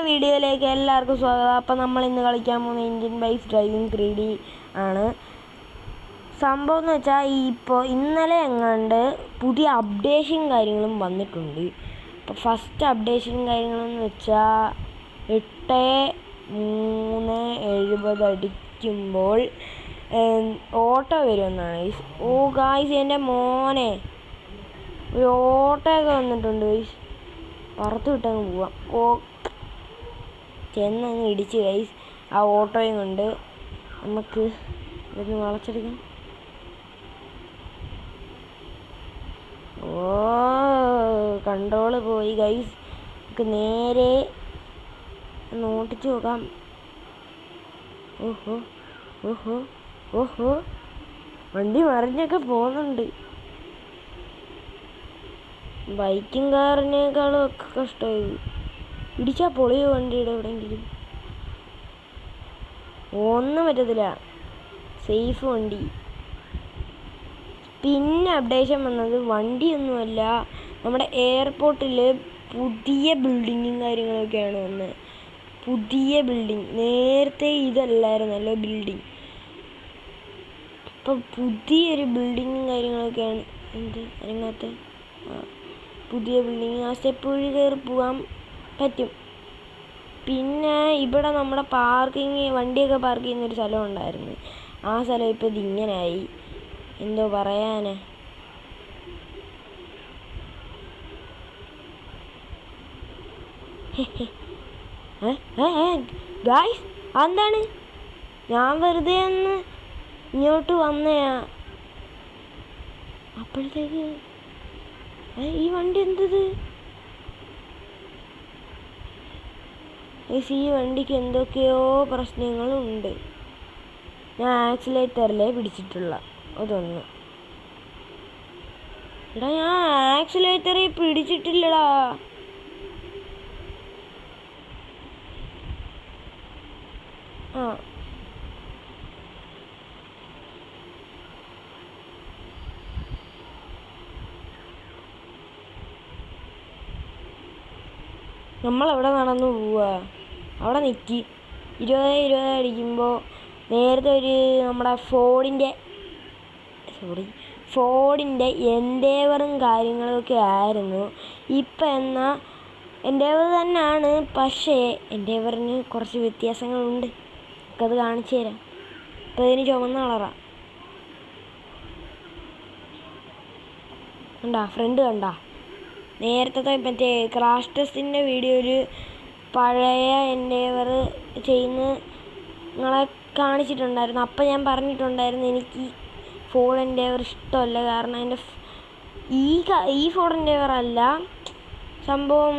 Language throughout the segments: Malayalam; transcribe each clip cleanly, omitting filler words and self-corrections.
വീഡിയോയിലേക്ക് എല്ലാവർക്കും സ്വാഗതം. അപ്പം നമ്മൾ ഇന്ന് കളിക്കാൻ പോകുന്ന എൻജിൻ ബേസ് ഡ്രൈവിംഗ് 3D ആണ്. സംഭവം എന്ന് വെച്ചാൽ ഇപ്പോൾ ഇന്നലെ എങ്ങാണ്ട് പുതിയ അപ്ഡേഷൻ കാര്യങ്ങളും വന്നിട്ടുണ്ട്. അപ്പോൾ ഫസ്റ്റ് അപ്ഡേഷൻ കാര്യങ്ങളെന്ന് വെച്ചാൽ 8:370 അടിക്കുമ്പോൾ ഓട്ടോ വരുമെന്നാണ്. ഓ ഗായ്സ്, എൻ്റെ മോനെ ഒരു ഓട്ടോയൊക്കെ വന്നിട്ടുണ്ട് ഗൈസ്. പുറത്ത് വിട്ടങ്ങ് പോവാം. ഓ ചെന്നങ്ങ് ഇടിച്ച് ഗൈസ്. ആ ഓട്ടോയും കൊണ്ട് നമുക്ക് ഇതൊന്ന് വളച്ചെടുക്കാം. ഓ കൺട്രോള് പോയി ഗൈസ്. നമുക്ക് നേരെ ഒന്ന് ഓട്ടിച്ച് നോക്കാം. ഓഹോ ഓഹോ ഓഹോ, വണ്ടി മറിഞ്ഞൊക്കെ പോകുന്നുണ്ട്. ബൈക്കും കാറിനേക്കാളും ഒക്കെ കഷ്ടമായി. ഇടിച്ചാൽ പൊളിയോ വണ്ടിയുടെ എവിടെയെങ്കിലും? ഒന്നും പറ്റത്തില്ല, സേഫ് വണ്ടി. പിന്നെ അപ്ഡേഷൻ വന്നത് വണ്ടിയൊന്നുമല്ല, നമ്മുടെ എയർപോർട്ടിൽ പുതിയ ബിൽഡിങ്ങും കാര്യങ്ങളൊക്കെയാണ് വന്നത്. പുതിയ ബിൽഡിങ്, നേരത്തെ ഇതല്ലായിരുന്നല്ലോ ബിൽഡിങ്. ഇപ്പം പുതിയൊരു ബിൽഡിങ്ങും കാര്യങ്ങളൊക്കെയാണ്. എന്ത് അതിനകത്ത് പുതിയ ബിൽഡിങ്, ആ സ്റ്റെപ്പ് വഴി കയറി പോകാൻ പറ്റും. പിന്നെ ഇവിടെ നമ്മുടെ പാർക്കിങ്, വണ്ടിയൊക്കെ പാർക്ക് ചെയ്യുന്നൊരു സ്ഥലം ഉണ്ടായിരുന്നു. ആ സ്ഥലം ഇപ്പോൾ ഇതിങ്ങനായി. എന്തോ പറയാനാ. ഗായ്സ്, എന്താണ്? ഞാൻ വെറുതെ ഒന്ന് ഇങ്ങോട്ട് വന്നയാ. അപ്പോഴത്തേക്ക് ഈ വണ്ടി എന്തത്? ഈ വണ്ടിക്ക് എന്തൊക്കെയോ പ്രശ്നങ്ങളുണ്ട്. ഞാൻ ആക്സിലേറ്ററിലേ പിടിച്ചിട്ടുള്ള അതൊന്ന്. എടാ, ഞാൻ ആക്സിലേറ്ററിൽ പിടിച്ചിട്ടില്ലടാ. ആ നമ്മളെവിടെ നടന്നു പോവുക? അവിടെ നിൽക്കി. 20 അടിക്കുമ്പോൾ നേരത്തെ ഒരു നമ്മുടെ ഫോർഡിൻ്റെ എൻഡേവറും കാര്യങ്ങളൊക്കെ ആയിരുന്നു. ഇപ്പം എന്നാൽ എൻഡേവർ തന്നെയാണ്, പക്ഷേ എൻഡേവറിന് കുറച്ച് വ്യത്യാസങ്ങളുണ്ട്. നമുക്കത് കാണിച്ചു തരാം. ഇപ്പം ഇതിന് ചുവന്ന കളറാണ്. കണ്ടാ ഫ്രണ്ട്? കണ്ടാ? നേരത്തെ മറ്റേ ക്രാഷ് ടെസ്റ്റിൻ്റെ വീഡിയോയിൽ പഴയ എൻഡേവർ ചെയ്യുന്ന നിങ്ങളെ കാണിച്ചിട്ടുണ്ടായിരുന്നു. അപ്പം ഞാൻ പറഞ്ഞിട്ടുണ്ടായിരുന്നു എനിക്ക് ഫോർഡ് എൻഡേവർ ഇഷ്ടമല്ല. കാരണം അതിൻ്റെ ഈ ഫോർഡ് എൻഡേവർ അല്ല സംഭവം,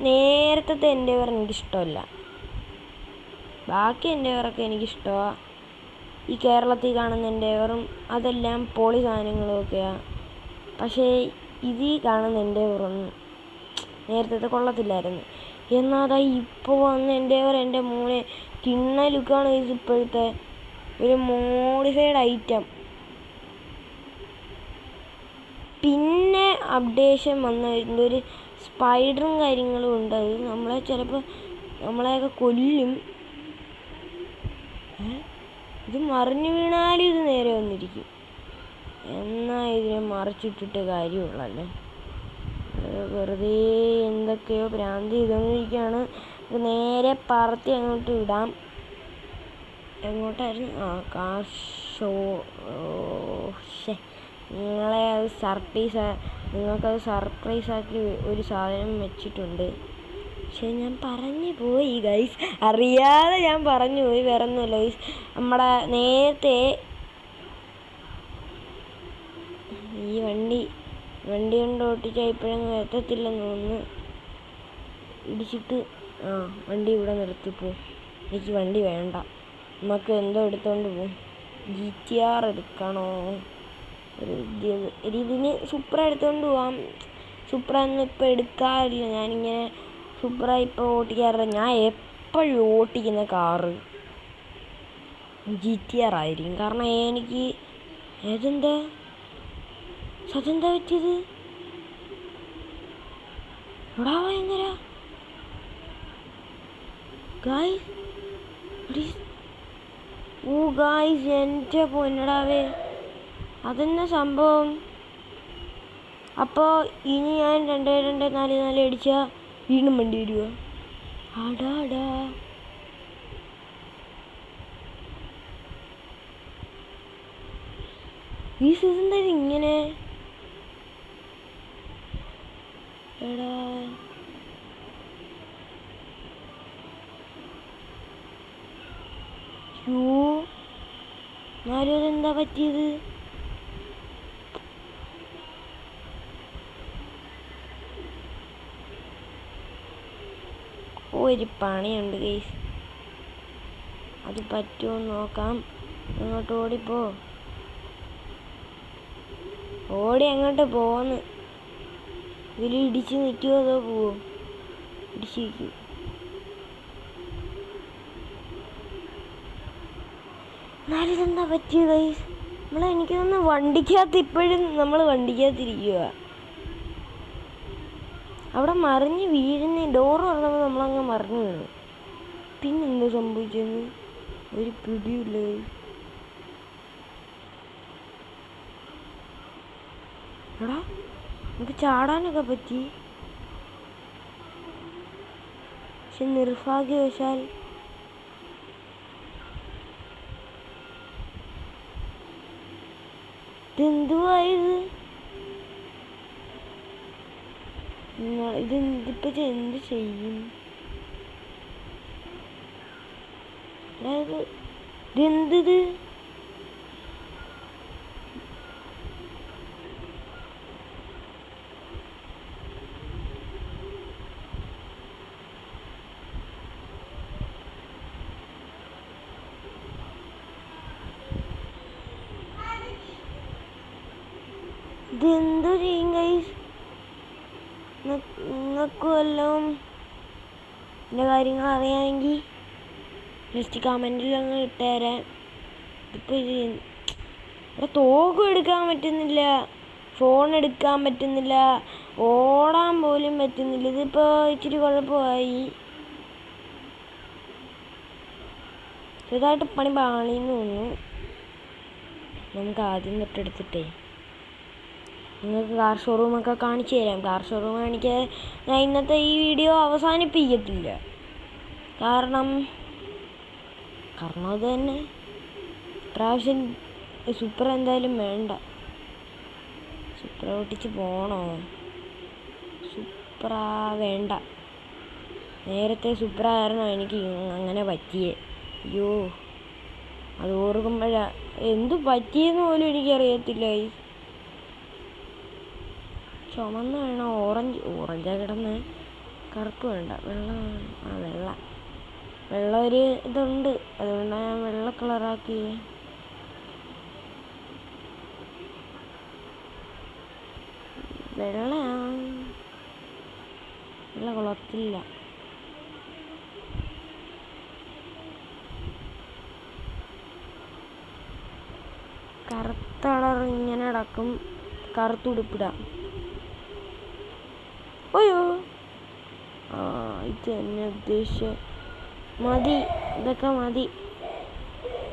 നേരത്തെ എൻഡേവർ എനിക്കിഷ്ടമല്ല. ബാക്കി എൻഡേവറൊക്കെ എനിക്കിഷ്ടമാണ്. ഈ കേരളത്തിൽ കാണുന്ന എൻഡേവറും അതെല്ലാം പൊളി സാധനങ്ങളുമൊക്കെയാണ്. പക്ഷേ ഇതിൽ കാണുന്ന എൻഡേവറൊന്നും നേരത്തെ കൊള്ളത്തില്ലായിരുന്നു. എന്നാൽ ഇപ്പോൾ വന്ന എൻഡേവർ എൻ്റെ മോനെ കിണ്ണ ലുക്കാണ്. ഇപ്പോഴത്തെ ഒരു മോഡിഫൈഡ് ഐറ്റം. പിന്നെ അപ്ഡേഷൻ വന്ന ഒരു സ്പൈഡറും കാര്യങ്ങളും ഉണ്ട്. അത് നമ്മളെയൊക്കെ കൊല്ലും. ഇത് മറിഞ്ഞു വീണാലും ഇത് നേരെ വന്നിരിക്കും. എന്നാൽ ഇതിനെ മറിച്ചിട്ടിട്ട് കാര്യമുള്ളല്ലേ. വെറുതെ എന്തൊക്കെയോ ഭ്രാന്തി ചെയ്തുകൊണ്ടിരിക്കുകയാണ്. നേരെ പറത്തി അങ്ങോട്ട് വിടാം. എങ്ങോട്ടായിരുന്നു? നിങ്ങൾക്കത് സർപ്രൈസാക്കി ഒരു സാധനം വെച്ചിട്ടുണ്ട്. പക്ഷെ ഞാൻ പറഞ്ഞു പോയി ഗൈസ്, അറിയാതെ ഞാൻ പറഞ്ഞു പോയി. വേറെ ഒന്നുമില്ല ഗൈസ്, നമ്മുടെ നേരത്തെ ഈ വണ്ടി കൊണ്ട് ഓട്ടിച്ചാൽ ഇപ്പോഴങ്ങ് എത്തത്തില്ലെന്ന് തോന്നുന്നു. ഇടിച്ചിട്ട് വണ്ടി ഇവിടെ നിർത്തിപ്പോ. എനിക്ക് വണ്ടി വേണ്ട, നമുക്ക് എന്തോ എടുത്തോണ്ട് പോവും. GTR എടുക്കണോ? ഇതിന് സൂപ്ര എടുത്തോണ്ട് പോവാം. സൂപ്ര ഒന്നും ഇപ്പോൾ എടുക്കാറില്ല. ഞാനിങ്ങനെ സൂപ്ര ഇപ്പോൾ ഓട്ടിക്കാറില്ല. ഞാൻ എപ്പോഴും ഓട്ടിക്കുന്ന കാറ് GTR ആയിരിക്കും. കാരണം എനിക്ക് ഏതെന്താ പറ്റിയത്? എടാ ഭയങ്കര ഗായ്സ്, ഓ ഗായ്സ്, എൻ്റെ പൊന്നടാവേ, അതെന്നാ സംഭവം? അപ്പോൾ ഇനി ഞാൻ 2-2-4-4 അടിച്ചാൽ വീണ്ടും വണ്ടി വരുമോ? അടാടാ, ഈ സീസൺ തന്നെ ഇങ്ങനെ. എടാ, എന്നാലും അതെന്താ പറ്റിയത്? ഒരു പണിയുണ്ട് ഗൈസ്, അത് പറ്റുമോ നോക്കാം. അങ്ങോട്ട് ഓടിപ്പോ, ഓടി അങ്ങോട്ട് പോന്ന്. ഇതിൽ ഇടിച്ച് നിൽക്കുമോ അതോ പോവോ? ഇടിച്ച് നിൽക്കും. എന്നാലും ഇതെന്താ പറ്റിയത് ഗൈസ്? എനിക്ക് തോന്നുന്നു വണ്ടിക്കകത്ത് ഇപ്പോഴും നമ്മൾ വണ്ടിക്കകത്തിരിക്കുക. അവിടെ മറിഞ്ഞ് വീഴുന്ന ഡോറ് തുറന്നപ്പോൾ നമ്മളങ്ങ് മറിഞ്ഞു വീണു. പിന്നെന്താ സംഭവിച്ചെന്ന് ഒരു പിടിയില്ല. എടാ, നമുക്ക് ചാടാനൊക്കെ പറ്റി, പക്ഷെ നിർഭാഗ്യവശാൽ ഇതെന്തുവായത്? ഇതിപ്പോ എന്ത് ചെയ്യും? അതായത് ഇതെന്തത്? ഇതെന്തോ ചെയ്യും ഗൈസ്? നിങ്ങൾക്ക് വല്ലതും എൻ്റെ കാര്യങ്ങൾ അറിയാമെങ്കിൽ ജസ്റ്റ് കമൻറ്റിൽ അങ്ങ് ഇട്ടുതരാൻ. ഇതിപ്പോൾ ഇവിടെ തോക്കും എടുക്കാൻ പറ്റുന്നില്ല, ഫോൺ എടുക്കാൻ പറ്റുന്നില്ല, ഓടാൻ പോലും പറ്റുന്നില്ല. ഇതിപ്പോൾ ഇച്ചിരി കുഴപ്പമായി, ചെറുതായിട്ട് പണി പാളിന്ന് തോന്നുന്നു. നമുക്ക് ആദ്യം തൊട്ടെടുത്തിട്ടേ നിങ്ങൾക്ക് കാർ ഷോറൂമൊക്കെ കാണിച്ചു തരാം. കാർ ഷോറൂം കാണിക്കാൻ ഞാൻ ഇന്നത്തെ ഈ വീഡിയോ അവസാനിപ്പിക്കത്തില്ല. കാരണം അത് തന്നെ, ഇപ്രാവശ്യം സൂപ്പർ എന്തായാലും വേണ്ട. സൂപ്പർ ഓട്ടിച്ച് പോകണോ? സൂപ്പറാ വേണ്ട. നേരത്തെ സൂപ്പറായിരുന്നു എനിക്ക് അങ്ങനെ പറ്റിയേ. അയ്യോ, അത് ഓർക്കുമ്പോഴാ എന്തു പറ്റിയെന്ന് പോലും എനിക്കറിയത്തില്ല. ചുമന്ന് വേണം, ഓറഞ്ചാ കിടന്ന്, കറുപ്പ് വേണ്ട, വെള്ളം. വെള്ളം ഒരു ഇതുണ്ട്, അതുകൊണ്ടാണ് ഞാൻ വെള്ള കളറാക്കി. വെള്ള കൊള്ളത്തില്ല. കറുത്ത കളർ ഇങ്ങനെ അടക്കും, കറുത്തുടുപ്പിടാം. അയ്യോ, ഇത് തന്നെ ഉദ്ദേശിച്ച മതി, ഇതൊക്കെ മതി.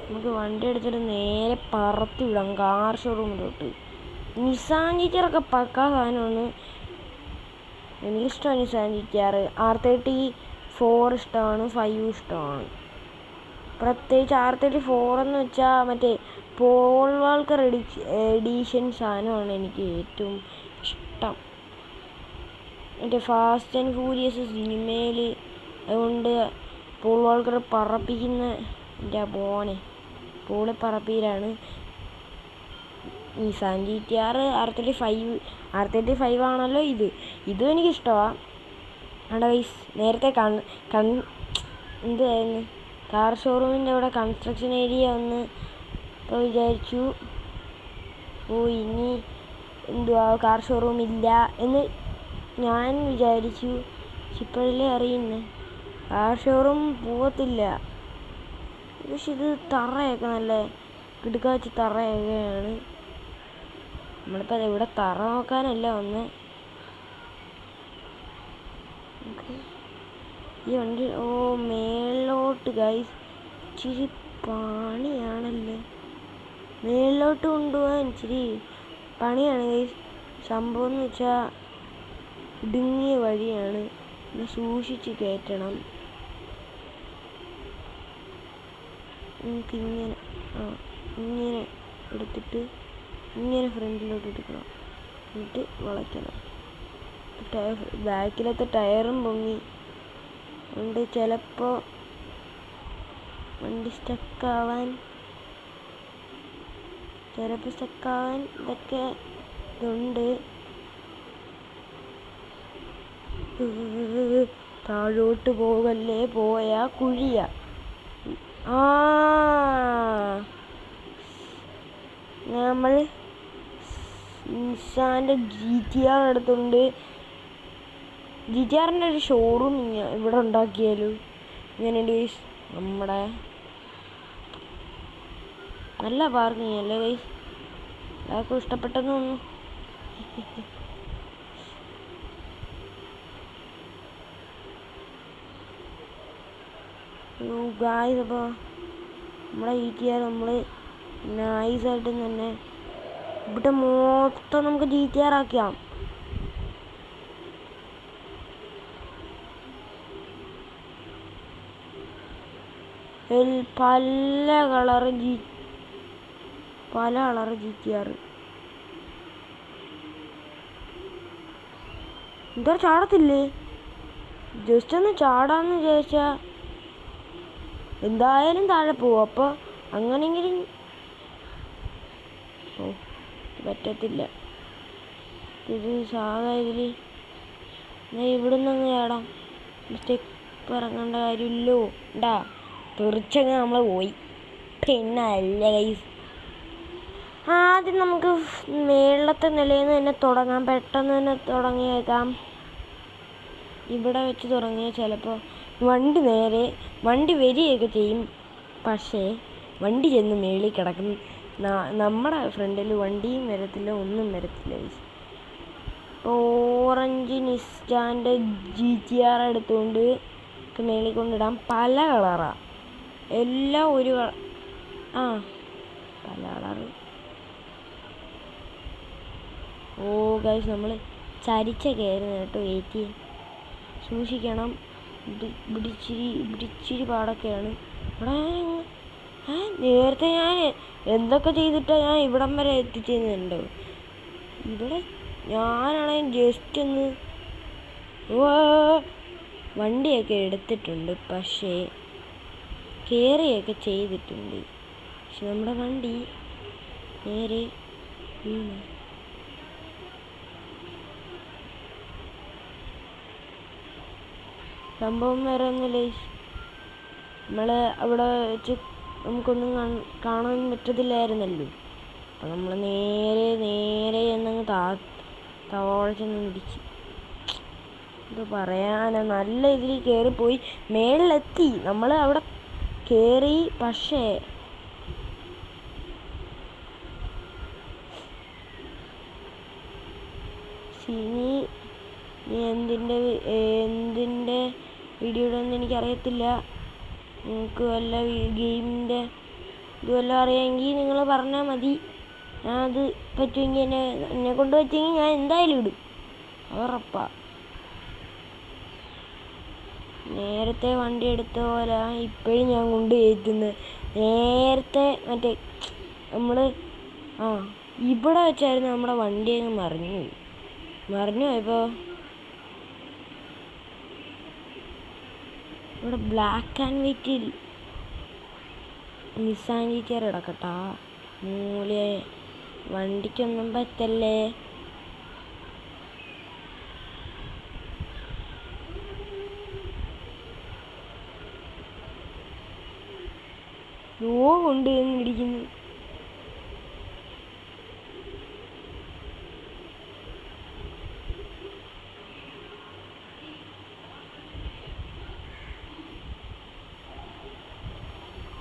നമുക്ക് വണ്ടി എടുത്തിട്ട് നേരെ പറത്തി വിടാം കാർ ഷോറൂമിലോട്ട്. നിസാൻ ജിറ്ററൊക്കെ പക്കാ സാധനമാണ്, എനിക്കിഷ്ടമാണ് നിസാൻ ജിറ്റാർ. R34 ഇഷ്ടമാണ്, 5 ഇഷ്ടമാണ്. പ്രത്യേകിച്ച് R34 എന്ന് വെച്ചാൽ മറ്റേ പോൾ വാൾക്കർ എഡീഷൻ സാധനമാണ് എനിക്ക് ഏറ്റവും ഇഷ്ടം. മറ്റേ ഫാസ്റ്റ് ആൻഡ് ഫ്യൂരിയസ് സിനിമയിൽ, അതുകൊണ്ട് പോൾ വാൾക്കർ പറപ്പിക്കുന്ന എൻ്റെ മോനെ പോളി പറപ്പീരാണ് നിസാൻ GTR. R35 ആണല്ലോ ഇതും എനിക്കിഷ്ടമാണ്. അവിടെ നേരത്തെ എന്തായിരുന്നു കാർ ഷോറൂമിൻ്റെ അവിടെ കൺസ്ട്രക്ഷൻ ഏരിയ ഒന്ന് ഇപ്പോൾ വിചാരിച്ചു, ഇനി എന്തുവാ കാർ ഷോറൂം ഇല്ല എന്ന് ഞാൻ വിചാരിച്ചു. പക്ഷെ ഇപ്പോഴല്ലേ അറിയുന്നത് കാർ ഷോറൂം പോകത്തില്ല. പക്ഷെ ഇത് തറയൊക്കെ നല്ല കിടുക്കാച്ചി തറയൊക്കെയാണ്. നമ്മളിപ്പോൾ ഇവിടെ തറ നോക്കാനല്ല വന്നേ. ഈ വണ്ടി മേലോട്ട് ഗൈസ് ഇച്ചിരി പണിയാണല്ലേ. മേലോട്ട് കൊണ്ടുപോകാൻ ഇച്ചിരി പണിയാണ് ഗൈസ്. സംഭവം എന്ന് വെച്ചാൽ ഇടുങ്ങിയ വഴിയാണ്, പിന്നെ സൂക്ഷിച്ച് കയറ്റണം. നമുക്കിങ്ങനെ ഇങ്ങനെ എടുത്തിട്ട് ഇങ്ങനെ ഫ്രണ്ടിലോട്ട് എടുക്കണം, എന്നിട്ട് വളയ്ക്കണം. ബാക്കിലത്തെ ടയറും പൊങ്ങി ഉണ്ട്. ചിലപ്പോൾ വണ്ടി സ്റ്റക്കാവാൻ ഇതൊക്കെ ഇതുണ്ട്. താഴോട്ട് പോകല്ലേ, പോയാ കുഴിയ. നമ്മൾ നിസാൻ്റെ GTR എടുത്തുണ്ട്. GTRൻ്റെ ഒരു ഷോറൂം ഇവിടെ ഉണ്ടാക്കിയാലും ഇങ്ങനെയുണ്ട് ഗൈസ്. നമ്മുടെ നല്ല പാർക്കിങ് അല്ലേ ഗൈസ്, എല്ലാവർക്കും ഇഷ്ടപ്പെട്ടെന്ന് തോന്നുന്നു. ഗായ്സ്, അപ്പോൾ നമ്മുടെ GTR നമ്മൾ നൈസായിട്ട് തന്നെ ഇവിടെ മൊത്തം നമുക്ക് GTR ആക്കാം. പല കളറ് GTR. എന്താ ചാടത്തില്ലേ? ജസ്റ്റ് ഒന്ന് ചാടാന്ന് വിചാരിച്ചാ എന്തായാലും താഴെ പോവും. അപ്പോൾ അങ്ങനെയെങ്കിലും പറ്റത്തില്ല. ഇത് സാധാ ഇതിൽ ഇവിടെ നിന്ന് ചാടാം. സ്റ്റെപ്പ് ഇറങ്ങേണ്ട കാര്യമില്ലോ. തെറിച്ചങ്ങ് നമ്മൾ പോയി. പിന്നെ അല്ല ഗൈസ്, ആദ്യം നമുക്ക് മേളത്തെ നിലയിൽ നിന്ന് തന്നെ തുടങ്ങാം. പെട്ടെന്ന് തന്നെ തുടങ്ങിയേക്കാം. ഇവിടെ വെച്ച് തുടങ്ങിയാൽ ചിലപ്പോൾ വണ്ടി വരികയൊക്കെ ചെയ്യും. പക്ഷേ വണ്ടി ചെന്ന് മേളിൽ കിടക്കും. നമ്മുടെ ഫ്രണ്ടിൽ വണ്ടിയും വരത്തില്ല, ഒന്നും വരത്തില്ല. ഓറഞ്ച് നിസാൻ്റെ GTR എടുത്തുകൊണ്ട് മേളിൽ കൊണ്ടിടാം. പല കളറാണ്, എല്ലാം ഒരു പല കളറ്. ഗൈസ്, നമ്മൾ ചരിച്ച കയറുന്ന കേട്ടോ. വെയിറ്റ് ചെയ്യാം, സൂക്ഷിക്കണം. ഇച്ചിരി പാടൊക്കെയാണ്. നേരത്തെ ഞാൻ എന്തൊക്കെ ചെയ്തിട്ടാണ് ഞാൻ ഇവിടം വരെ എത്തിച്ചെന്നുണ്ടോ? ഇവിടെ ഞാനാണെങ്കിൽ ജസ്റ്റ് ഒന്ന് വണ്ടിയൊക്കെ എടുത്തിട്ടുണ്ട്, പക്ഷേ കയറിയൊക്കെ ചെയ്തിട്ടുണ്ട്. പക്ഷെ നമ്മുടെ വണ്ടി നേരെ സംഭവം വേറെ ഒന്നുമില്ല. നമ്മൾ അവിടെ വെച്ച് നമുക്കൊന്നും കാണാൻ പറ്റത്തില്ലായിരുന്നല്ലോ. അപ്പം നമ്മൾ നേരെ എന്നങ്ങ് താഴെ ചെന്ന് ഇടിച്ചു. ഇത് പറയാനാ, നല്ല ഇതിൽ കയറിപ്പോയി. മേളിലെത്തി, നമ്മൾ അവിടെ കയറി. പക്ഷേ നീ എന്തിൻ്റെ വീഡിയോയുടെ ഒന്നും എനിക്കറിയത്തില്ല. നിങ്ങൾക്ക് വല്ല ഗെയിമിൻ്റെ ഇതുവല്ല അറിയാമെങ്കിൽ നിങ്ങൾ പറഞ്ഞാൽ മതി. ഞാൻ അത് പറ്റുമെങ്കിൽ എന്നെ കൊണ്ട് പറ്റുമെങ്കിൽ ഞാൻ എന്തായാലും ഇടും, ഉറപ്പാ. നേരത്തെ വണ്ടി എടുത്ത പോലെ ഇപ്പോഴും ഞാൻ കൊണ്ട് കയറ്റുന്നത്. നേരത്തെ മറ്റേ നമ്മൾ ഇവിടെ വെച്ചായിരുന്നു നമ്മുടെ വണ്ടി അങ്ങ് മറിഞ്ഞു പോയപ്പോൾ ഇവിടെ ബ്ലാക്ക് ആൻഡ് വൈറ്റിൽ നിസാൻ GTR കിടക്കട്ടാ. മൂലെ വണ്ടിക്കൊന്നും പറ്റല്ലേ. കൊണ്ട് ഇടിക്കുന്നു.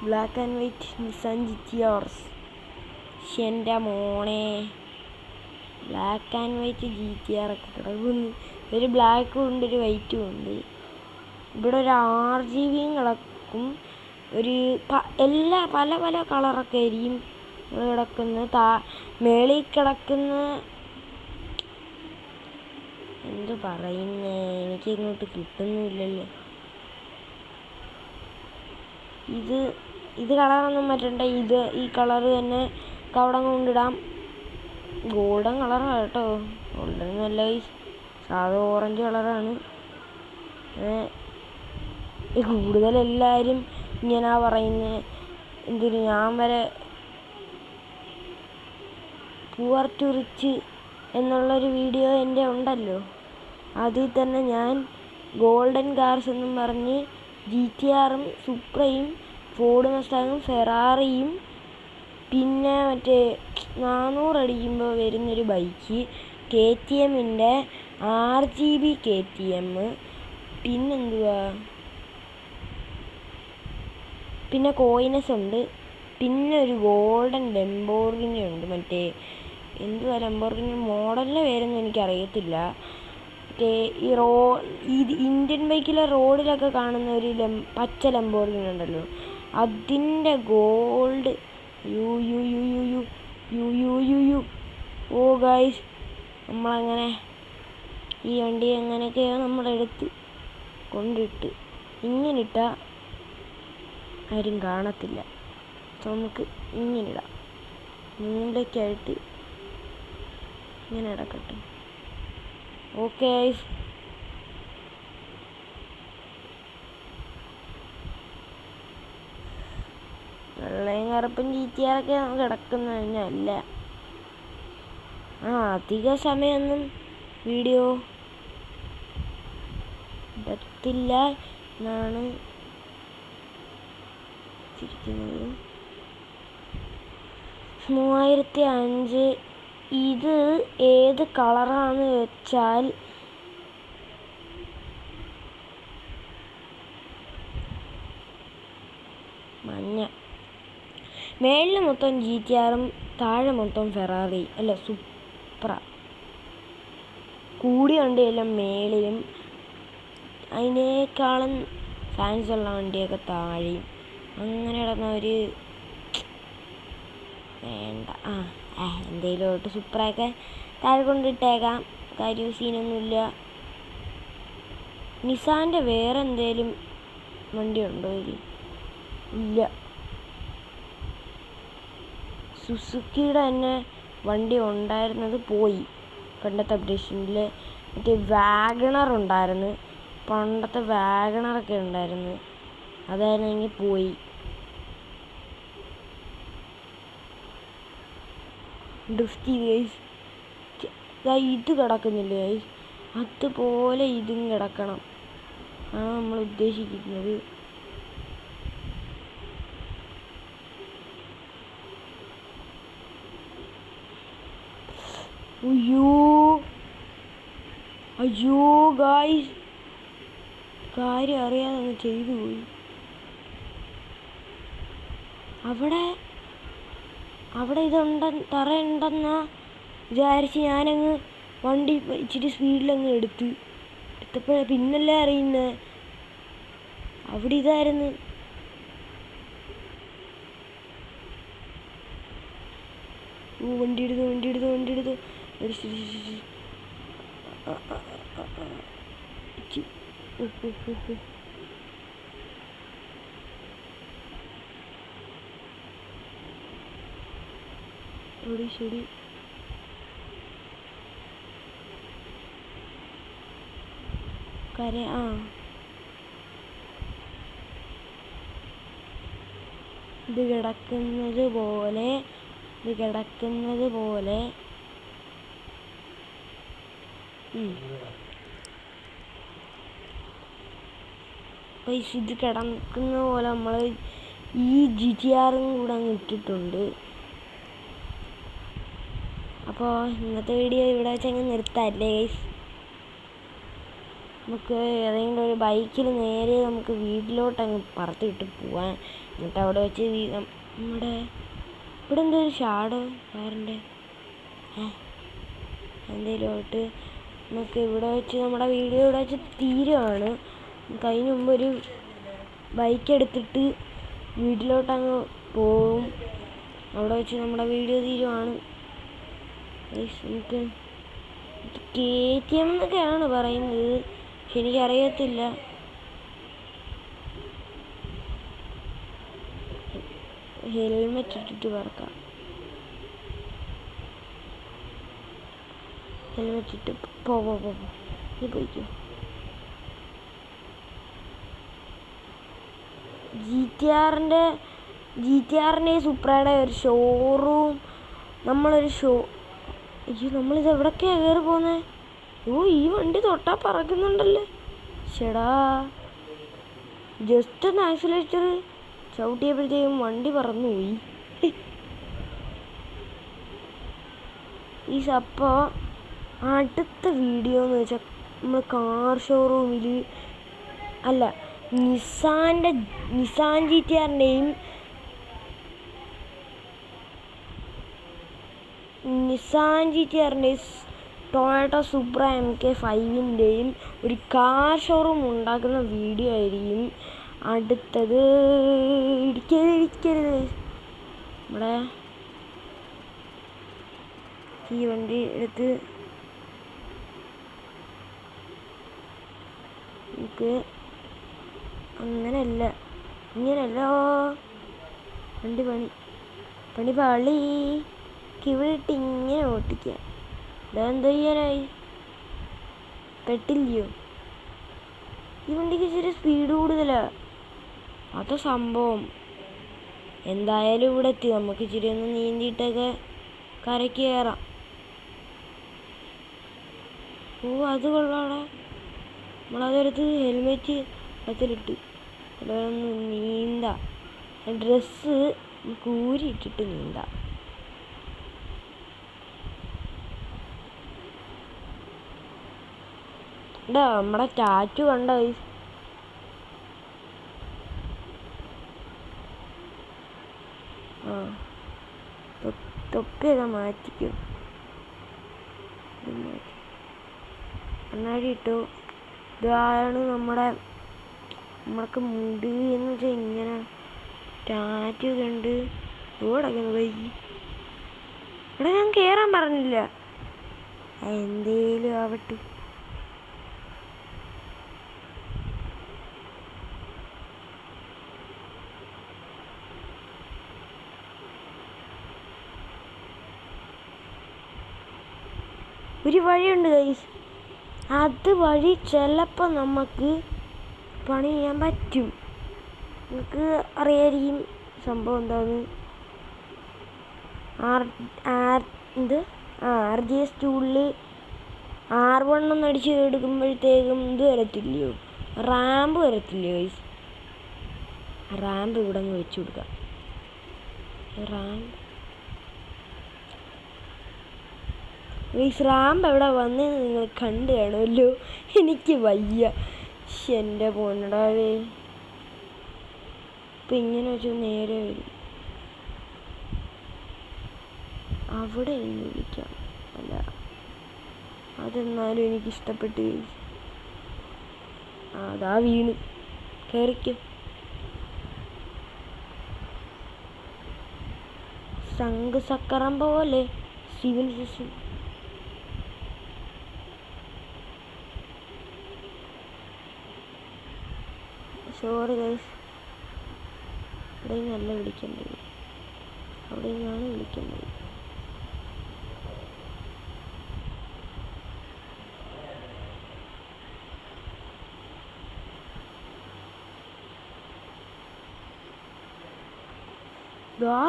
Black and white Nissan GTRs. എൻ്റെ മോനെ, ബ്ലാക്ക് ആൻഡ് വൈറ്റ് GTR ഒക്കെ കിടക്കുന്നു. ഒരു ബ്ലാക്കും ഉണ്ട്, ഒരു വൈറ്റും ഉണ്ട്. ഇവിടെ ഒരു RGBയും കിടക്കും. ഒരു പല പല കളറൊക്കെ ആയിരിക്കും ഇവിടെ കിടക്കുന്ന. മേളിൽ കിടക്കുന്ന എന്ത് പറയുന്നേ, എനിക്ക് ഇങ്ങോട്ട് കിട്ടുന്നില്ലല്ലോ. ഇത് കളറൊന്നും മാറ്റണ്ട. ഈ കളറ് തന്നെ അവിടെ കൊണ്ടിടാം. ഗോൾഡൻ കളറാണ് കേട്ടോ, ഗോൾഡൻ നല്ല സാധാ ഓറഞ്ച് കളറാണ്. കൂടുതലെല്ലാവരും ഇങ്ങനെ പറയുന്നത്. എന്തിനു ഞാൻ വരെ പൂവർ ടു റിച്ച് എന്നുള്ളൊരു വീഡിയോ എൻ്റെ ഉണ്ടല്ലോ, അതിൽ തന്നെ ഞാൻ ഗോൾഡൻ കാർസ് എന്നും പറഞ്ഞ് GTRും സുപ്രയും ഫോർഡ് മസ്റ്റാങ്ങും ഫെറാറിയും പിന്നെ മറ്റേ 400 അടിക്കുമ്പോൾ വരുന്നൊരു ബൈക്ക് KTMൻ്റെ RGB KTM, പിന്നെന്തുവാ, പിന്നെ കോയിനസ് ഉണ്ട്, പിന്നെ ഒരു ഗോൾഡൻ ലംബോർഗിനി ഉണ്ട്. മറ്റേ എന്തുവാ ലംബോർഗിനി മോഡലിൻ്റെ പേരൊന്നും എനിക്കറിയത്തില്ല. മറ്റേ ഇത് ഇന്ത്യൻ ബൈക്കിലെ റോഡിലൊക്കെ കാണുന്ന ഒരു പച്ച ലംബോർഗിനി ഉണ്ടല്ലോ, അതിൻ്റെ ഗോൾഡ്. ഓ ഗൈസ്, നമ്മളങ്ങനെ ഈ വണ്ടി എങ്ങനെയൊക്കെയാണ് നമ്മളെടുത്ത് കൊണ്ടിട്ട് ഇങ്ങനിട്ടാൽ ആരും കാണത്തില്ല. നമുക്ക് ഇങ്ങനിടാം, മുകളിലേക്കായിട്ട് ഇങ്ങനെ ഇടക്കട്ടെ. ഓക്കെ ഗൈസ്, വെള്ളയും കറുപ്പും GTRൊക്കെ കിടക്കുന്നതല്ല. അധിക സമയമൊന്നും വീഡിയോ ഇടത്തില്ല എന്നാണ് ചിരിക്കുന്നത്. 3005 ഇത് ഏത് കളറാന്ന് വെച്ചാൽ മഞ്ഞ. മേളിൽ മൊത്തം GTRും താഴെ മൊത്തം ഫെറാറി അല്ല സുപ്ര. കൂടിയ വണ്ടിയെല്ലാം മേളിലും അതിനേക്കാളും ഫാൻസുള്ള വണ്ടിയൊക്കെ താഴെയും. അങ്ങനെ കിടന്ന ഒരു വേണ്ട. എന്തേലോട്ട് സുപ്രയൊക്കെ താഴെ കൊണ്ടിട്ടേക്കാം, കാര്യം സീനൊന്നുമില്ല. നിസാൻ്റെ വേറെ എന്തേലും വണ്ടി ഉണ്ടോ? ഇല്ല. സുസുക്കിയുടെ തന്നെ വണ്ടി ഉണ്ടായിരുന്നത് പോയി. പണ്ടത്തെ അപ്ഡേഷനിൽ മറ്റേ വാഗണർ ഉണ്ടായിരുന്നു, പണ്ടത്തെ വാഗണറൊക്കെ ഉണ്ടായിരുന്നു, അതായിരുന്നെങ്കിൽ പോയി. ഡ്രിഫ്റ്റ് ഗൈസ്, ഇത് കിടക്കുന്നില്ല ഗൈസ്, അതുപോലെ ഇതും കിടക്കണം ആണ് നമ്മൾ ഉദ്ദേശിക്കുന്നത്. അയ്യോ ഗായ്സ്, കാര്യം അറിയാതെ അങ്ങ് ചെയ്തു പോയി. അവിടെ തറയുണ്ടെന്നാ വിചാരിച്ച് ഞാനങ്ങ് വണ്ടി ഇച്ചിരി സ്പീഡിലങ്ങ് എടുത്തപ്പോഴേ പിന്നല്ലേ അറിയുന്നത് അവിടെ ഇതായിരുന്നു. വണ്ടി എടുത്തു. ശരി ഇത് കിടക്കുന്നത് പോലെ ഇത് കിടക്കുന്ന പോലെ നമ്മൾ ഈ GTRും കൂടെ അങ്ങ് ഇട്ടിട്ടുണ്ട്. അപ്പോൾ ഇന്നത്തെ വീഡിയോ ഇവിടെ വെച്ചങ്ങ് നിർത്താമല്ലേ ഗൈസ്. നമുക്ക് ഏതെങ്കിലും ഒരു ബൈക്കിൽ നേരെ നമുക്ക് വീട്ടിലോട്ടങ്ങ് പറത്തിയിട്ട് പോവാൻ. എന്നിട്ട് അവിടെ വെച്ച് നമ്മുടെ ഇവിടെ എന്തൊരു ഷാഡോ കാറിൻ്റെ എന്തേലുമായിട്ട് നമുക്ക് ഇവിടെ വെച്ച് നമ്മുടെ വീഡിയോ ഇവിടെ വെച്ച് തീരുവാണ്. അതിന് മുമ്പ് ഒരു ബൈക്ക് എടുത്തിട്ട് വീട്ടിലോട്ടങ്ങ് പോവും. അവിടെ വെച്ച് നമ്മുടെ വീഡിയോ തീരുവാണ്. നമുക്ക് KTM എന്നൊക്കെയാണ് പറയുന്നത്, പക്ഷെ എനിക്കറിയത്തില്ല. ഹെൽമെറ്റ് ഇട്ടിട്ട് പറക്കാം. ഹെൽമെറ്റ് ഇട്ട് നീ പോയിക്കോ. GTR-ൻ്റെ സുപ്രയുടെ ഒരു ഷോറൂം, നമ്മളിത് എവിടൊക്കെയാണ് കയറി പോകുന്നത്? ഈ വണ്ടി തൊട്ടാ പറക്കുന്നുണ്ടല്ലോ. ചേടാ, ജസ്റ്റ് ഒന്ന് ആക്സിലേറ്റർ ചവിട്ടിയപ്പോഴത്തേക്കും വണ്ടി പറന്നുപോയി. അപ്പോൾ അടുത്ത വീഡിയോ എന്ന് വെച്ചാൽ നമ്മൾ കാർ ഷോറൂമിൽ അല്ല, നിസാൻ GTR-ൻ്റെയും ടൊയോട്ട സുപ്ര MK5-ൻ്റെയും ഒരു കാർ ഷോറൂം ഉണ്ടാക്കുന്ന വീഡിയോ ആയിരിക്കും അടുത്തത്. ഇടിക്കരുത്. നമ്മുടെ ഈ വണ്ടി എടുത്ത് നമുക്ക് അങ്ങനെയല്ല, ഇങ്ങനെയല്ലോ വണ്ടി പാളി കിവിട്ട് ഇങ്ങനെ ഓട്ടിക്കുക. ഇതെന്ത് ചെയ്യാനായി? പെട്ടില്ലയോ? ഈ വണ്ടിക്ക് ഇച്ചിരി സ്പീഡ് കൂടുതലാ. അത് സംഭവം. എന്തായാലും ഇവിടെ എത്തി. നമുക്ക് ഇച്ചിരി ഒന്ന് നീന്തിയിട്ടൊക്കെ കരയ്ക്ക് കയറാം. അത് കൊള്ളാടാ. നമ്മളതെടുത്ത് ഹെൽമെറ്റ് അതിലിട്ട് അവിടെ ഒന്ന് നീന്താം. ഡ്രസ്സ് നമുക്ക് ഊരിയിട്ടിട്ട് നീന്താം. നമ്മുടെ ടാറ്റു കണ്ടോ? തൊപ്പിയൊക്കെ മാറ്റിക്കും. കണ്ണാടി ഇട്ടു. ഇതാണ് നമ്മൾക്ക് മുടി എന്ന് വെച്ചാൽ ഇങ്ങനെ ടാറ്റു കണ്ട് ഓടക്കുന്നു. ഇവിടെ ഞാൻ കയറാൻ പറഞ്ഞില്ല. എന്തേലും ആവട്ടെ. ഒരു വഴിയുണ്ട് ഗൈസ്. അത് വഴി ചിലപ്പോൾ നമുക്ക് പണി ചെയ്യാൻ പറ്റും. നിങ്ങൾക്ക് അറിയായിരിക്കും സംഭവം എന്താന്ന്. RGS ടൂളിൽ R1 ഒന്ന് അടിച്ച് എടുക്കുമ്പോഴത്തേക്കും ഇത് വരത്തില്ലയോ, റാമ്പ് വരത്തില്ലയോ ഗൈസ്? റാമ്പ് ഇവിടെ അങ്ങ് വെച്ച് കൊടുക്കാം. റാമ്പ് എവിടെ വന്നെന്ന് നിങ്ങൾ കണ്ടു കാണുമല്ലോ. എനിക്ക് വയ്യ. എൻ്റെ പൊന്നടാവേ. ഇപ്പം ഇങ്ങനെ വെച്ച് നേരെ വരും. അവിടെ നിന്ന് വിളിക്കാം. അല്ല, അതെന്നാലും എനിക്കിഷ്ടപ്പെട്ട്. അതാ വീണ്. കയറിക്കും. ശംഖുചക്രം പോലെ സിവിലൈസേഷൻ. Sorry guys. അവിടെ നിന്നല്ല വിളിക്കേണ്ടത്, അവിടെ നിന്നാണ് വിളിക്കേണ്ടത്.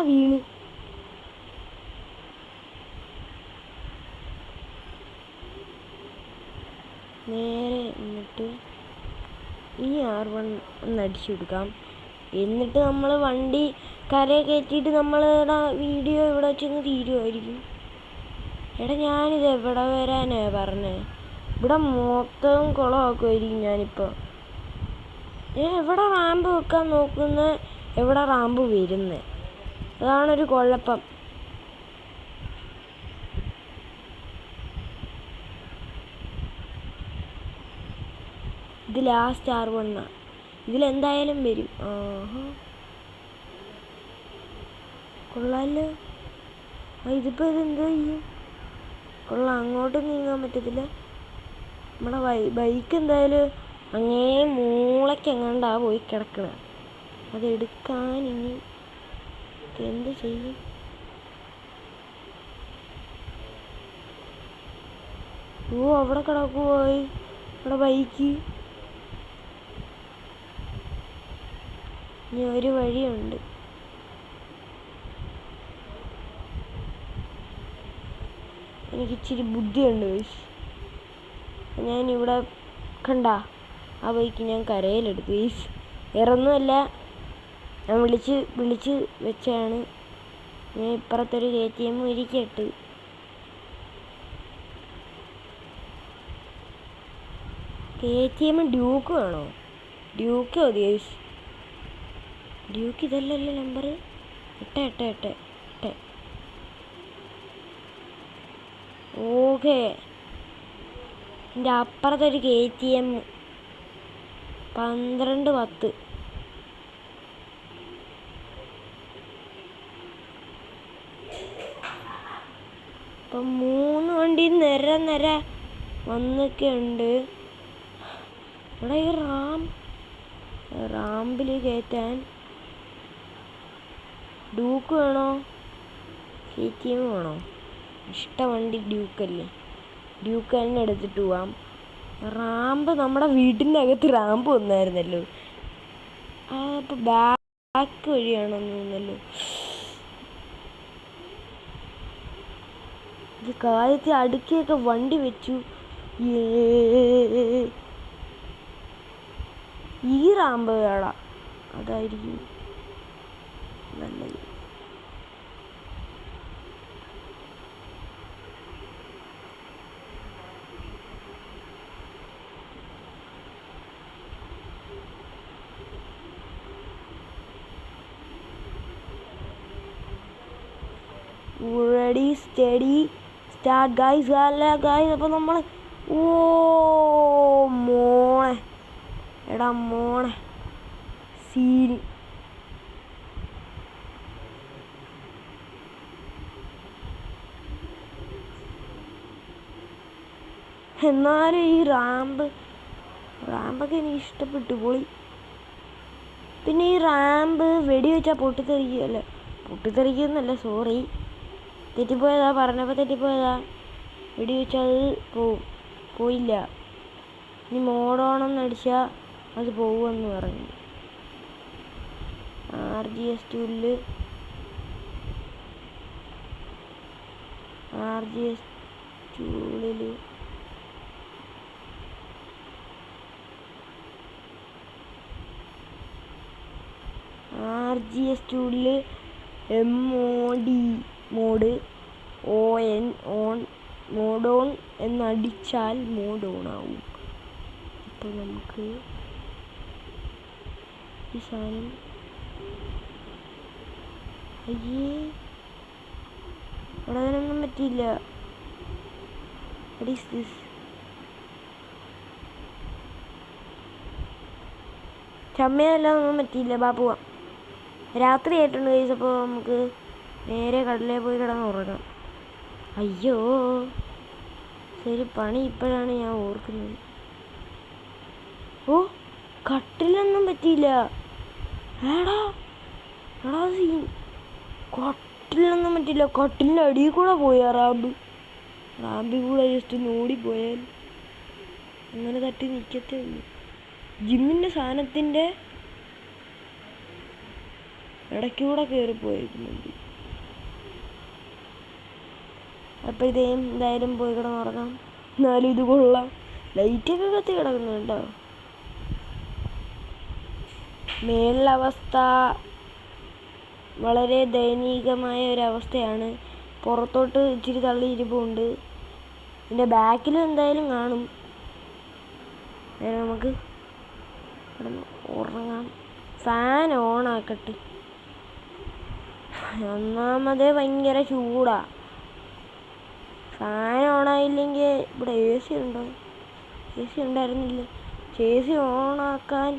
വീണ്. നേരെ എന്നിട്ട് ഈ R1 ഒന്ന് അടിച്ചു കൊടുക്കാം. എന്നിട്ട് നമ്മൾ വണ്ടി കരയെ കയറ്റിയിട്ട് നമ്മൾ വീഡിയോ ഇവിടെ വെച്ചൊന്ന് തീരുമായിരിക്കും. ഞാനിത് എവിടെ വരാനാ പറഞ്ഞേ? ഇവിടെ മൊത്തം കുളമാക്കുമായിരിക്കും ഞാനിപ്പോൾ. എവിടെ റാമ്പ് വെക്കാൻ നോക്കുന്ന, എവിടെ റാമ്പ് വരുന്നത്? അതാണൊരു കുഴപ്പം. ഇത് ലാസ്റ്റ് R1 ഇതിലെന്തായാലും വരും. കൊള്ളാമല്ലോ. ഇതിപ്പോൾ ഇതെന്തോ ചെയ്യും? കൊള്ളാം, അങ്ങോട്ടും നീങ്ങാൻ പറ്റത്തില്ല. നമ്മുടെ ബൈക്ക് എന്തായാലും അങ്ങേ മൂളയ്ക്കെങ്ങാണ്ടാ പോയി കിടക്കണം. അതെടുക്കാൻ ഇനി എന്ത് ചെയ്യും? അവിടെ കിടക്കുപോയി നമ്മുടെ ബൈക്ക്. ഇനി ഒരു വഴിയുണ്ട്. എനിക്കിച്ചിരി ബുദ്ധിയുണ്ട് ഗൈസ്. ഞാനിവിടെ കണ്ട ആ ബൈക്ക് ഞാൻ കരയിലെടുത്തു ഗൈസ്. വേറൊന്നുമല്ല, ഞാൻ വിളിച്ച് വെച്ചാണ്. ഞാൻ ഇപ്പുറത്തൊരു KTM ഇരിക്കട്ട്. KTM ഡ്യൂക്ക് വേണോ? ഡ്യൂക്ക് മതി ഗൈസ്. ഡ്യൂക്ക് ഇതല്ലല്ലോ നമ്പർ 888. ഓക്കെ, എൻ്റെ അപ്പുറത്തൊരു KTM 1210. ഇപ്പം 3 വണ്ടി നിര വന്നൊക്കെ ഉണ്ട്. ഇവിടെ ഈ റാമ്പിൽ കയറ്റാൻ ഡ്യൂക്ക് വേണോ KTM വേണോ? ഇഷ്ട വണ്ടി ഡ്യൂക്കല്ലേ. ഡ്യൂക്ക് തന്നെ എടുത്തിട്ട് പോവാം. റാമ്പ് നമ്മുടെ വീട്ടിൻ്റെ അകത്ത് റാമ്പ് വന്നായിരുന്നല്ലോ. അപ്പോൾ ബാക്ക് വഴിയാണെന്ന് തോന്നുന്നല്ലോ. ഇത് കാലത്ത് അടുക്കിയൊക്കെ വണ്ടി വെച്ചു. ഈ റാമ്പ് വേടാ, അതായിരിക്കും നല്ലത്. Ready steady start guys. അല്ല ഗൈസ്, അപ്പോൾ നമ്മൾ മോണെ എടാ മോണെ സീൻ. എന്നാലും ഈ റാമ്പൊക്കെ എനിക്ക് ഇഷ്ടപ്പെട്ടു പോയി. പിന്നെ ഈ റാമ്പ് വെടിവെച്ചാൽ പൊട്ടിത്തെറിക്കുമല്ലോ. പൊട്ടിത്തെറിക്കുന്നല്ല, സോറി, തെറ്റിപ്പോയതാ. പറഞ്ഞപ്പോൾ തെറ്റിപ്പോയതാ. വെടിവെച്ചാൽ അത് പോയില്ല. ഇനി മോഡോണെന്ന് അടിച്ചാൽ അത് പോവുമെന്ന് പറഞ്ഞു. RGS ടൂളിൽ മോഡ് മോഡോൺ എന്നടിച്ചാൽ മോഡോൺ ആവും. അപ്പോൾ നമുക്ക് ഈ സാധനം അവിടെ അതിനൊന്നും പറ്റിയില്ല. What is this? ചമ്മയെല്ലാം ഒന്നും പറ്റിയില്ല. പോവാം. രാത്രി ആയിട്ടുണ്ട് ഗൈസ്. അപ്പോൾ നമുക്ക് നേരെ കടലിൽ പോയി കിടന്നുറങ്ങാം. അയ്യോ, ശരി, പണി ഇപ്പോഴാണ് ഞാൻ ഓർക്കുന്നത്. കട്ടിലൊന്നും പറ്റിയില്ല. എടാ സീൻ, കട്ടിലൊന്നും പറ്റില്ല. കട്ടിലിൻ്റെ അടിയിൽ കൂടെ പോയാ റാമ്പിൽ കൂടെ ജസ്റ്റ് ഓടിപ്പോയാൽ അങ്ങനെ തട്ടി നിൽക്കത്തേ ഉള്ളൂ. ജിമ്മിൻ്റെ സാധനത്തിൻ്റെ ഇടയ്ക്കൂടെ കയറിപ്പോയിരിക്കുന്നുണ്ട്. അപ്പോഴത്തേക്കും എന്തായാലും പോയി കിടന്നുറങ്ങാം. എന്നാലും ഇത് കൊള്ളാം. ലൈറ്റൊക്കെ കത്തി കിടക്കുന്നു കേട്ടോ. മേളിലെ അവസ്ഥ വളരെ ദയനീയമായ ഒരവസ്ഥയാണ്. പുറത്തോട്ട് ഇച്ചിരി തള്ളിയിരിപ്പുണ്ട്. ഇതിൻ്റെ ബാക്കിലും എന്തായാലും കാണും. നമുക്ക് കിടന്ന് ഉറങ്ങാം. ഫാൻ ഓണാക്കട്ടെ. ഒന്നാമതേ ഭയങ്കര ചൂടാ. ഫാൻ ഓണായില്ലെങ്കിൽ ഇവിടെ AC ഉണ്ടോ? AC ഉണ്ടായിരുന്നില്ല. AC ഓണാക്കാൻ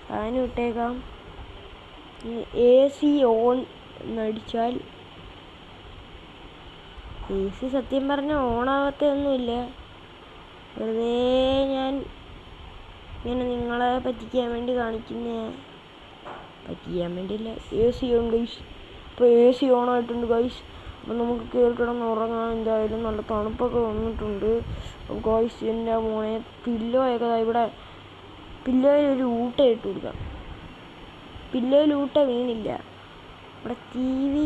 ഫാൻ ഇട്ടേക്കാം. AC ഓൺ എന്നടിച്ചാൽ AC സത്യം പറഞ്ഞാൽ ഓണാകത്തൊന്നുമില്ല. വെറുതെ ഞാൻ ഇങ്ങനെ നിങ്ങളെ പറ്റിക്കാൻ വേണ്ടി കാണിക്കുന്ന, പറ്റിക്കാൻ വേണ്ടിയില്ല. AC on guys. ഇപ്പോൾ AC ഓണായിട്ടുണ്ട് ഗൈസ്. അപ്പം നമുക്ക് കയറി കിടന്ന് ഉറങ്ങാൻ. എന്തായാലും നല്ല തണുപ്പൊക്കെ വന്നിട്ടുണ്ട് ഗൈസ്. എൻ്റെ മോനെ പില്ലോയൊക്കെ ഇവിടെ പില്ലോയിൽ ഒരു ഊട്ട ഇട്ട് കൊടുക്കാം. പില്ലോയിൽ ഊട്ട വീണില്ല. ഇവിടെ TV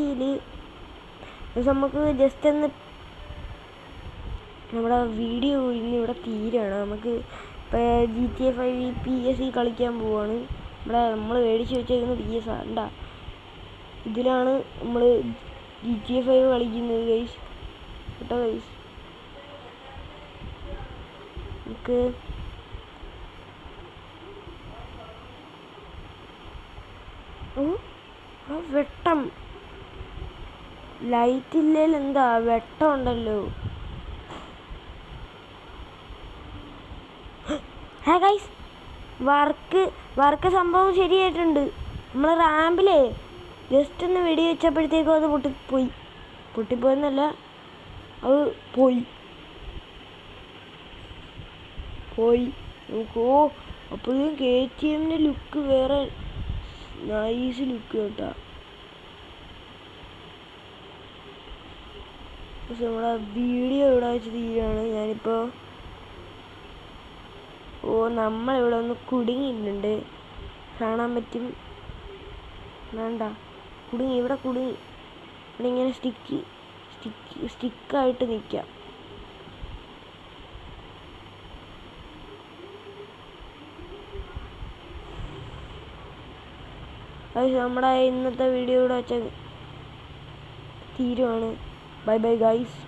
നമുക്ക് ജസ്റ്റ് ഒന്ന് നമ്മുടെ വീഡിയോ ഇന്നിവിടെ തീരാണ്. നമുക്ക് ഇപ്പോൾ GTA 5 PS കളിക്കാൻ പോവാണ്. നമ്മൾ മേടിച്ച് വെച്ചേക്കുന്ന PS ഉണ്ടാ, ഇതിലാണ് നമ്മൾ GTA 5 കളിക്കുന്നത് ഗൈസ്. കേട്ടോ ഗൈസ്. നമുക്ക് വെട്ടം ലൈറ്റ് ഇല്ലേൽ എന്താ വെട്ടം ഉണ്ടല്ലോ. ഗൈസ്, വർക്ക് സംഭവം ശരിയായിട്ടുണ്ട്. നമ്മൾ റാമ്പിലേ ജസ്റ്റ് ഒന്ന് വെടി വെച്ചപ്പോഴത്തേക്കും അത് പൊട്ടിപ്പോയെന്നല്ല, അത് പോയി. നോക്കോ, അപ്പോഴും KTM ലുക്ക് വേറെ നൈസ് ലുക്ക് കേട്ടാ. പക്ഷെ നമ്മളെ വീഡിയോ ഇവിടെ വെച്ച് തീരാണ്. ഞാനിപ്പോൾ നമ്മളിവിടെ ഒന്ന് കുടുങ്ങിയിട്ടുണ്ട്, കാണാൻ പറ്റും. വേണ്ട, ഇവിടെ കുടുങ്ങി. ഇവിടെ ഇങ്ങനെ സ്റ്റിക്കായിട്ട് നിൽക്കാം. അത് നമ്മുടെ ഇന്നത്തെ വീഡിയോ ഇവിടെ വെച്ച തീരുവാണ്. Bye bye guys.